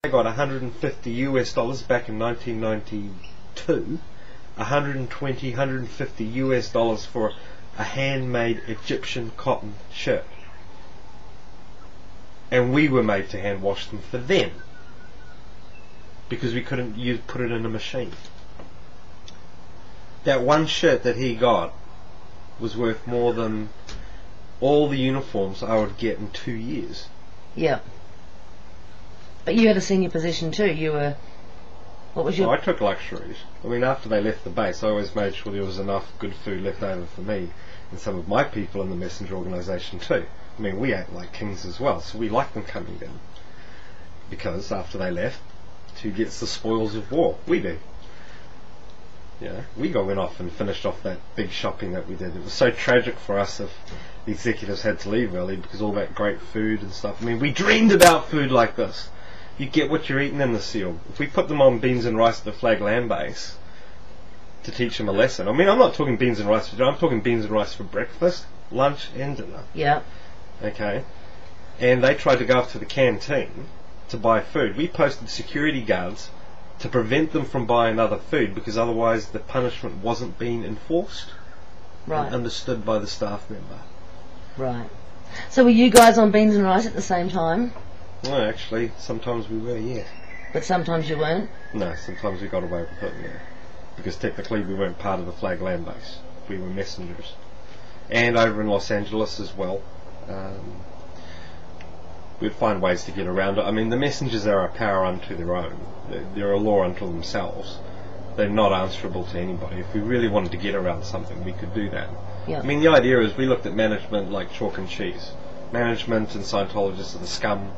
I got $150 back in 1992, 150 US dollars for a handmade Egyptian cotton shirt. And we were made to hand wash them for them, because we couldn't put it in a machine. That one shirt that he got was worth more than all the uniforms I would get in 2 years. Yeah. But you had a senior position too. You were... What was your... I took luxuries. I mean, after they left the base, I always made sure there was enough good food left over for me and some of my people in the messenger organisation too. I mean, we ate like kings as well, so we liked them coming in. Because after they left, who gets the spoils of war? We do. Yeah, we went off and finished off that big shopping that we did. It was so tragic for us if the executives had to leave early because all that great food and stuff. I mean, we dreamed about food like this. You get what you're eating in the SEAL. If we put them on beans and rice at the Flag Land Base to teach them a lesson. I mean, I'm not talking beans and rice for dinner. I'm talking beans and rice for breakfast, lunch and dinner. Yeah. Okay. And they tried to go up to the canteen to buy food. We posted security guards to prevent them from buying other food because otherwise the punishment wasn't being enforced. Right. And understood by the staff member. Right. So were you guys on beans and rice at the same time? No, actually, sometimes we were, yeah. But sometimes you weren't? No, sometimes we got away with it, yeah. Because technically we weren't part of the Flag Land Base. We were messengers. And over in Los Angeles as well. We'd find ways to get around it. I mean, the messengers are a power unto their own. They're a law unto themselves. They're not answerable to anybody. If we really wanted to get around something, we could do that. Yeah. I mean, the idea is we looked at management like chalk and cheese. Management and Scientologists are the scum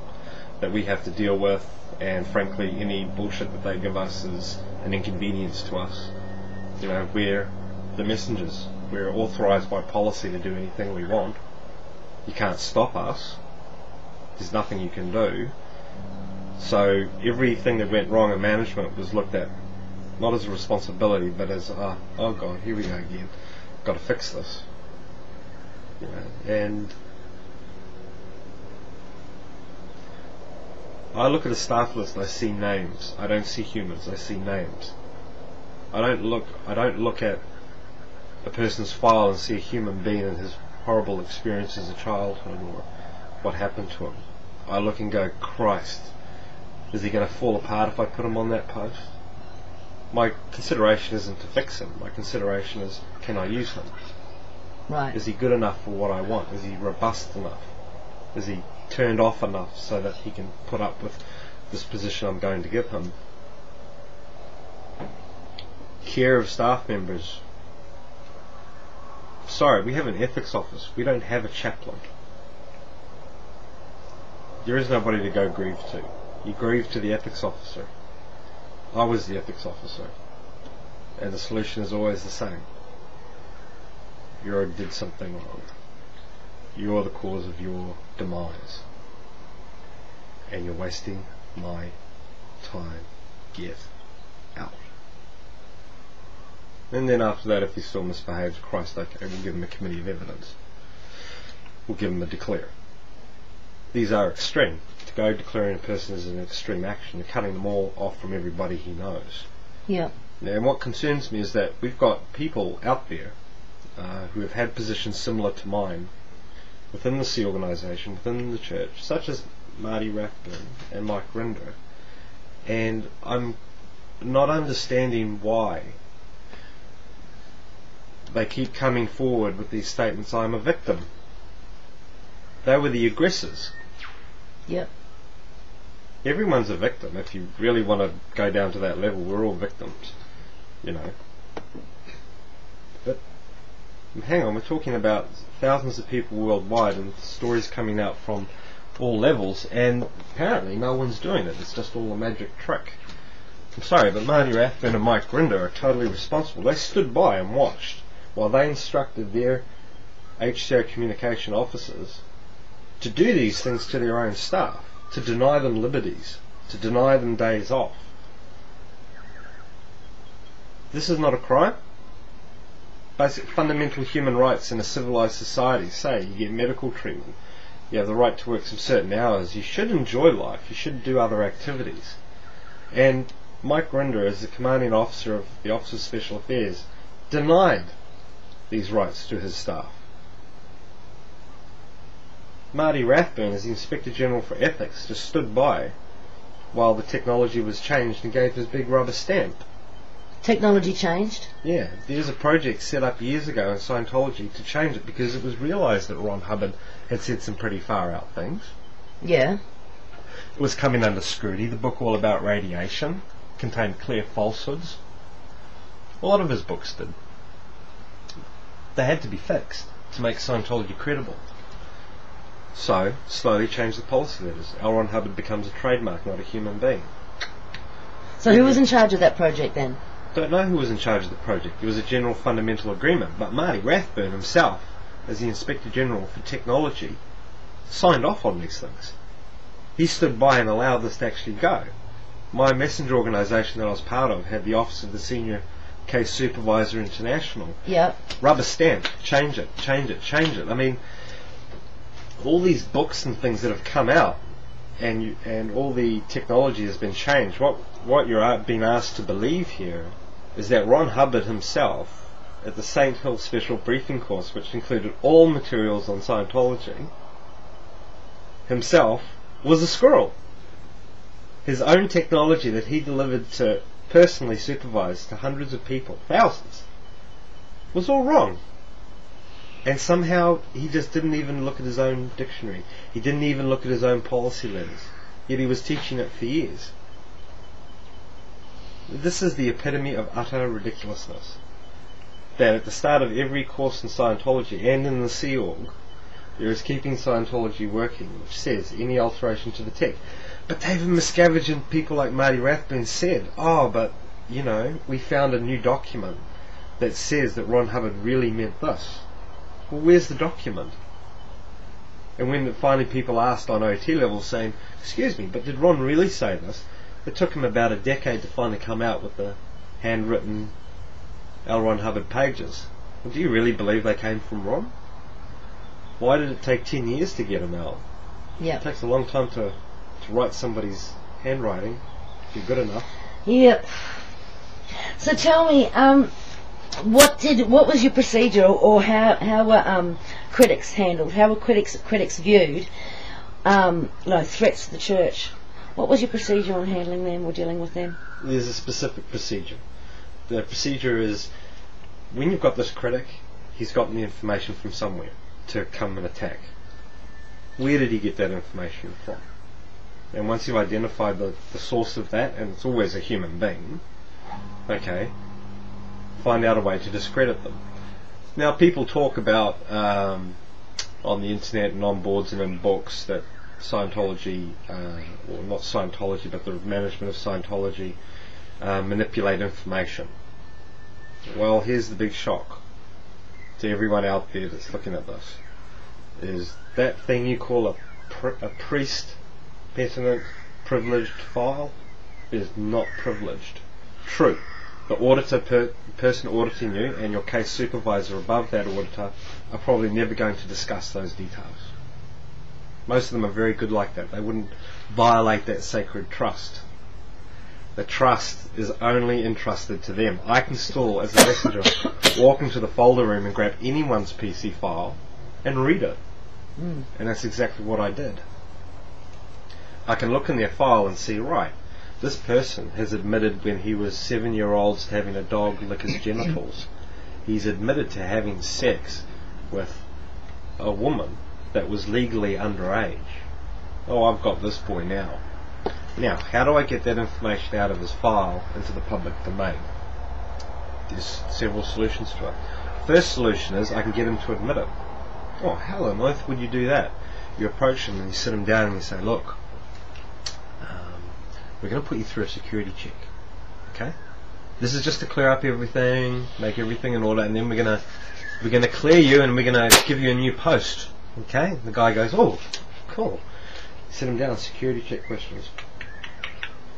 that we have to deal with, and frankly any bullshit that they give us is an inconvenience to us. You know, we're the messengers. We're authorised by policy to do anything we want. You can't stop us. There's nothing you can do. So everything that went wrong in management was looked at not as a responsibility but as oh god, here we go again, got to fix this. You know, and I look at a staff list and I see names. I don't see humans, I see names. I don't look at a person's file and see a human being and his horrible experience as a childhood or what happened to him. I look and go, Christ, is he going to fall apart if I put him on that post? My consideration isn't to fix him. My consideration is, can I use him? Right. Is he good enough for what I want? Is he robust enough? Is he turned off enough so that he can put up with this position I'm going to give him? Care of staff members. Sorry, we have an ethics office. We don't have a chaplain. There is nobody to go grieve to. You grieve to the ethics officer. I was the ethics officer. And the solution is always the same. You did something wrong. You're the cause of your demise. And you're wasting my time. Get out. And then after that, if he still misbehaves, Christ, okay, we'll give him a committee of evidence. We'll give him a declare. These are extreme. To go declaring a person is an extreme action. They're cutting them all off from everybody he knows. Yeah. Now, and what concerns me is that we've got people out there who have had positions similar to mine within the Sea organisation, within the church, such as Marty Rathburn and Mike Rinder, and I'm not understanding why they keep coming forward with these statements, I'm a victim. They were the aggressors. Yep. Everyone's a victim. If you really want to go down to that level, we're all victims, you know. But hang on, we're talking about thousands of people worldwide and stories coming out from all levels, and apparently no one's doing it. It's just all a magic trick. I'm sorry, but Marty Rathburn and Mike Rinder are totally responsible. They stood by and watched while they instructed their HCO communication officers to do these things to their own staff, to deny them liberties, to deny them days off. This is not a crime. Basic fundamental human rights in a civilized society say you get medical treatment, You have the right to work some certain hours. You should enjoy life. You should do other activities. And Mike Rinder, as the commanding officer of the Office of Special Affairs, denied these rights to his staff. Marty Rathburn, as the Inspector General for Ethics, just stood by while the technology was changed and gave his big rubber stamp. Technology changed? Yeah, there's a project set up years ago in Scientology to change it because it was realised that Ron Hubbard had said some pretty far out things. Yeah. It was coming under scrutiny. The book All About Radiation contained clear falsehoods. A lot of his books did. They had to be fixed to make Scientology credible. So, slowly changed the policy letters. L. Ron Hubbard becomes a trademark, not a human being. So who was in charge of that project then? Don't know who was in charge of the project. It was a general fundamental agreement, but Marty Rathburn himself, as the Inspector General for Technology, signed off on these things. He stood by and allowed this to actually go. My messenger organisation that I was part of had the Office of the Senior Case Supervisor International. Yep. Rubber stamp, change it, change it, change it. I mean, all these books and things that have come out, and all the technology has been changed. What you're being asked to believe here is that Ron Hubbard himself, at the St. Hill Special Briefing Course, which included all materials on Scientology, himself was a squirrel. His own technology that he delivered to personally supervise to hundreds of people, thousands, was all wrong. And somehow he just didn't even look at his own dictionary. He didn't even look at his own policy letters. Yet he was teaching it for years. This is the epitome of utter ridiculousness. That at the start of every course in Scientology and in the Sea Org, there is Keeping Scientology Working, which says any alteration to the tech. But David Miscavige and people like Marty Rathburn said, but, we found a new document that says that Ron Hubbard really meant this. Well, where's the document? And when finally people asked on OT level saying, excuse me, but did Ron really say this? It took him about a decade to finally come out with the handwritten L. Ron Hubbard pages. Well, do you really believe they came from Ron? Why did it take 10 years to get them out? Yeah. It takes a long time to write somebody's handwriting if you're good enough. Yeah. So tell me, what was your procedure, or how were critics handled? How were critics viewed? Threats to the church. What was your procedure on handling them or dealing with them? There's a specific procedure. The procedure is, when you've got this critic, he's gotten the information from somewhere to come and attack. Where did he get that information from? And once you've identified the source of that, and it's always a human being, okay, find out a way to discredit them. Now, people talk about on the internet and on boards and in books that Scientology, or not Scientology, but the management of Scientology manipulate information. Well, here's the big shock to everyone out there that's looking at this, is that thing you call a priest pertinent privileged file is not privileged. True, the auditor person auditing you and your case supervisor above that auditor are probably never going to discuss those details. Most of them are very good like that. They wouldn't violate that sacred trust. The trust is only entrusted to them. I can still, as a messenger, walk into the folder room and grab anyone's PC file and read it. And that's exactly what I did. I can look in their file and see, right, this person has admitted when he was 7-year-olds to having a dog lick his genitals. He's admitted to having sex with a woman that was legally underage. Oh, I've got this boy now. Now, how do I get that information out of his file into the public domain? There's several solutions to it. First solution is I can get him to admit it. Oh, how on earth would you do that? You approach him and you sit him down and you say, look, we're going to put you through a security check. Okay? This is just to clear up everything, make everything in order, and then we're going to clear you and we're going to give you a new post. Okay? The guy goes, oh, cool. You sit him down, security check questions.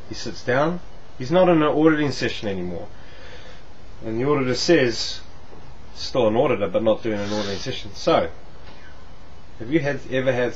He sits down. He's not in an auditing session anymore. And the auditor says, still an auditor, but not doing an auditing session. So, have you ever had